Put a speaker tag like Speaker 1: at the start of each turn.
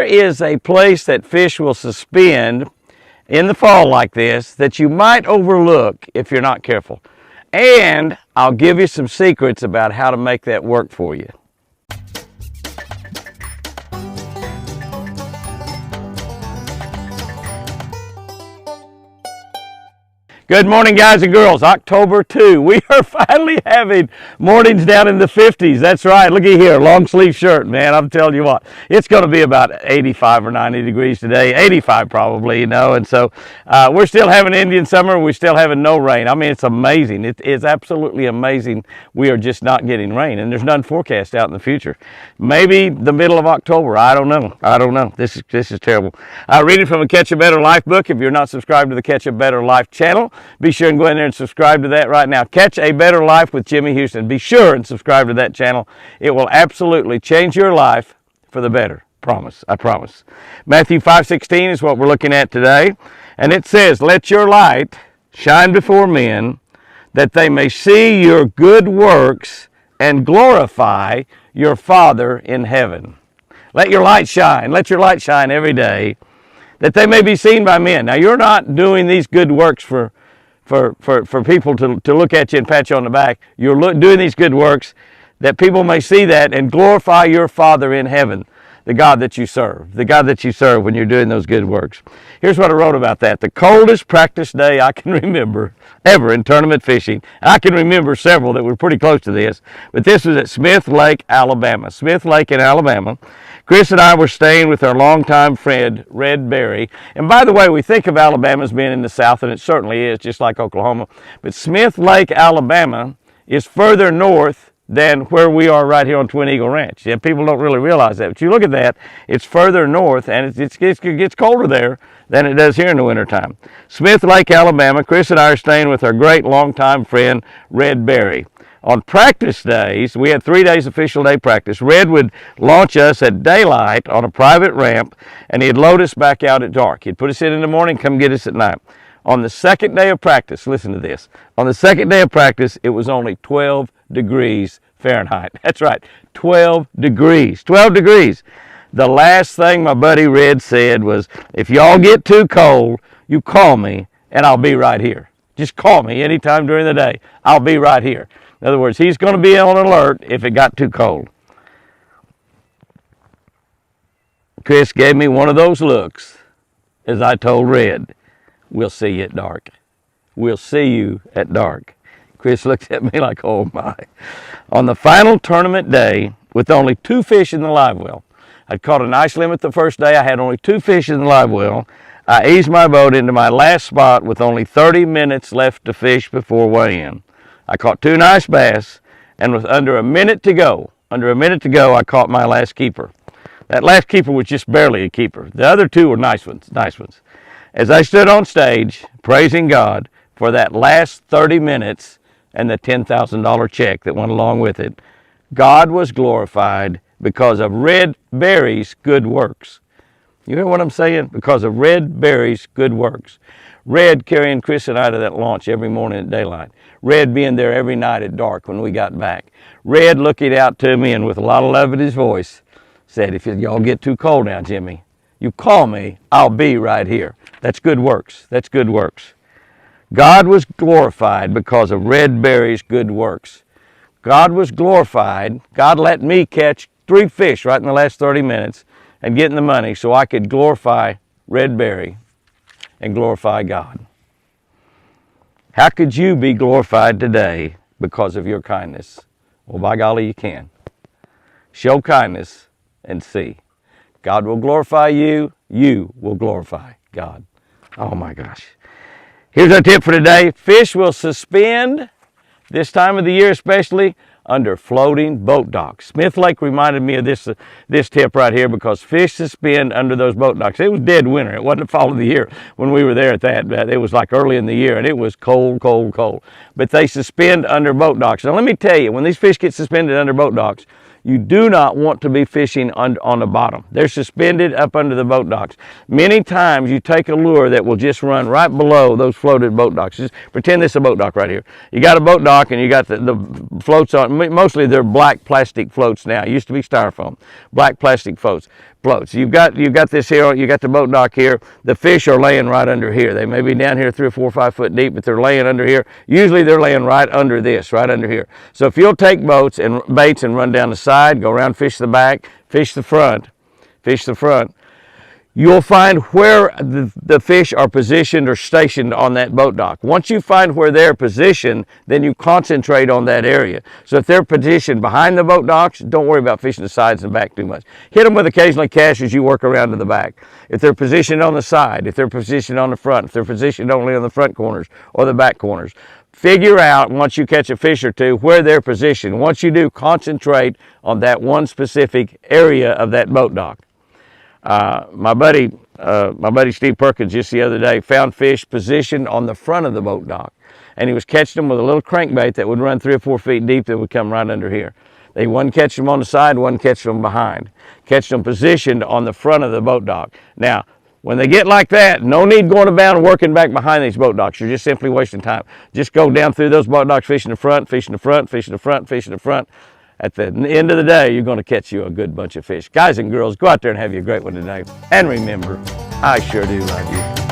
Speaker 1: is a place that fish will suspend in the fall like this that you might overlook if you're not careful. And I'll give you some secrets about how to make that work for you. Good morning, guys and girls. October 2. We are finally having mornings down in the 50s. That's right. Look at here. Long sleeve shirt, man. I'm telling you what. It's going to be about 85 or 90 degrees today. 85 probably, you know. And so we're still having Indian summer. We're still having no rain. I mean, it's amazing. It is absolutely amazing. We are just not getting rain. And there's none forecast out in the future. Maybe the middle of October. I don't know. I don't know. This is terrible. Reading from a Catch a Better Life book. If you're not subscribed to the Catch a Better Life channel, be sure and go in there and subscribe to that right now. Catch a Better Life with Jimmy Houston. Be sure and subscribe to that channel. It will absolutely change your life for the better. Promise. I promise. Matthew 5:16 is what we're looking at today. And it says, "Let your light shine before men, that they may see your good works and glorify your Father in heaven." Let your light shine. Let your light shine every day, that they may be seen by men. Now, you're not doing these good works for people to look at you and pat you on the back. You're doing these good works that people may see that and glorify your Father in heaven, the God that you serve when you're doing those good works. Here's what I wrote about that. The coldest practice day I can remember ever in tournament fishing. I can remember several that were pretty close to this, but this was at Smith Lake, Alabama. Smith Lake in Alabama. Chris and I were staying with our longtime friend, Red Berry. And by the way, we think of Alabama as being in the South, and it certainly is, just like Oklahoma. But Smith Lake, Alabama is further north than where we are right here on Twin Eagle Ranch. Yeah, people don't really realize that. But you look at that, it's further north, and it gets colder there than it does here in the wintertime. Smith Lake, Alabama. Chris and I are staying with our great longtime friend, Red Berry. On practice days, we had 3 days official day practice. Red would launch us at daylight on a private ramp, and he'd load us back out at dark. He'd put us in the morning, come get us at night. On the second day of practice, listen to this. On the second day of practice, it was only 12 degrees Fahrenheit. That's right, 12 degrees. 12 degrees. The last thing my buddy Red said was, "If y'all get too cold, you call me, and I'll be right here. Just call me anytime during the day. I'll be right here." In other words, he's going to be on alert if it got too cold. Chris gave me one of those looks as I told Red, "We'll see you at dark. We'll see you at dark." Chris looked at me like, oh my. On the final tournament day, with only 2 fish in the live well, I'd caught a nice limit the first day. I had only 2 fish in the live well. I eased my boat into my last spot with only 30 minutes left to fish before weigh-in. I caught 2 nice bass, and with under a minute to go, I caught my last keeper. That last keeper was just barely a keeper. The other 2 were nice ones. As I stood on stage, praising God for that last 30 minutes and the $10,000 check that went along with it, God was glorified because of Red Berry's good works. You hear what I'm saying? Because of Red Berry's good works. Red carrying Chris and I to that launch every morning at daylight. Red being there every night at dark when we got back. Red looking out to me and with a lot of love in his voice said, "If y'all get too cold now, Jimmy, you call me, I'll be right here." That's good works. That's good works. God was glorified because of Red Berry's good works. God was glorified. God let me catch 3 fish right in the last 30 minutes and get in the money so I could glorify Red Berry and glorify God. How could you be glorified today because of your kindness? Well, by golly, you can. Show kindness and see. God will glorify you. You will glorify God. Oh my gosh. Here's our tip for today. Fish will suspend, this time of the year especially, under floating boat docks. Smith Lake reminded me of this tip right here because fish suspend under those boat docks. It was dead winter. It wasn't the fall of the year when we were there at that. It was like early in the year, and it was cold, cold, cold. But they suspend under boat docks. Now, let me tell you, when these fish get suspended under boat docks, you do not want to be fishing on the bottom. They're suspended up under the boat docks. Many times you take a lure that will just run right below those floated boat docks. Just pretend this is a boat dock right here. You got a boat dock and you got the floats on. Mostly they're black plastic floats now. It used to be styrofoam. Black plastic floats. floats. You've got this here, you got the boat dock here. The fish are laying right under here. They may be down here 3 or 4 or 5 foot deep, but they're laying under here. Usually they're laying right under this, right under here. So if you'll take baits and run down the side, go around, fish the back, fish the front, you'll find where the fish are positioned or stationed on that boat dock. Once you find where they're positioned, then you concentrate on that area. So if they're positioned behind the boat docks, don't worry about fishing the sides and back too much. Hit them with occasionally casts as you work around to the back. If they're positioned on the side, if they're positioned on the front, if they're positioned only on the front corners or the back corners, figure out, once you catch a fish or two, where they're positioned. Once you do, concentrate on that one specific area of that boat dock. My buddy Steve Perkins just the other day found fish positioned on the front of the boat dock, and he was catching them with a little crankbait that would run 3 or 4 feet deep that would come right under here. They wasn't catching them on the side, wasn't catching them behind. Catch them positioned on the front of the boat dock. Now, when they get like that, no need going about and working back behind these boat docks. You're just simply wasting time. Just go down through those boat docks, fishing the front, fishing the front, fishing the front, fishing the front. At the end of the day, you're going to catch you a good bunch of fish. Guys and girls, go out there and have you a great one today. And remember, I sure do love you.